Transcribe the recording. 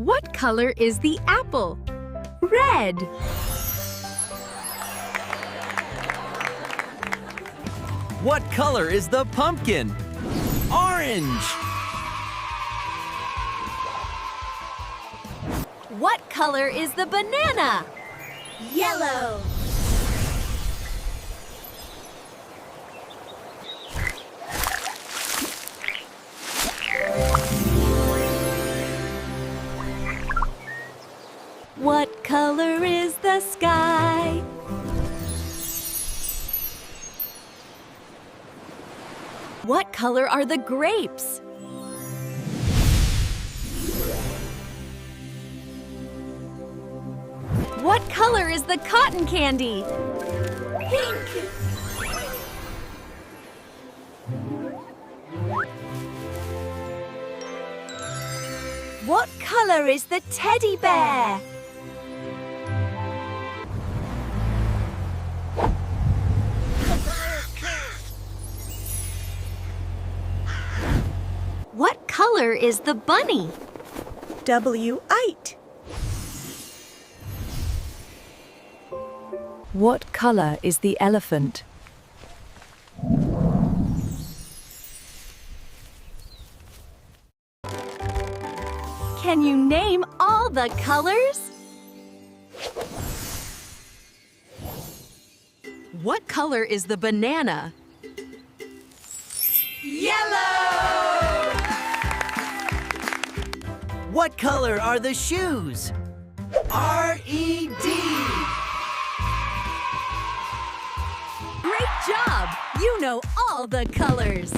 What color is the apple? Red. What color is the pumpkin? Orange. What color is the banana? Yellow. What color is the sky? What color are the grapes? What color is the cotton candy? Pink. What color is the teddy bear? What color is the bunny? W8. What color is the elephant? Can you name all the colors? What color is the banana? Yellow. What color are the shoes? R-E-D. Great job! You know all the colors.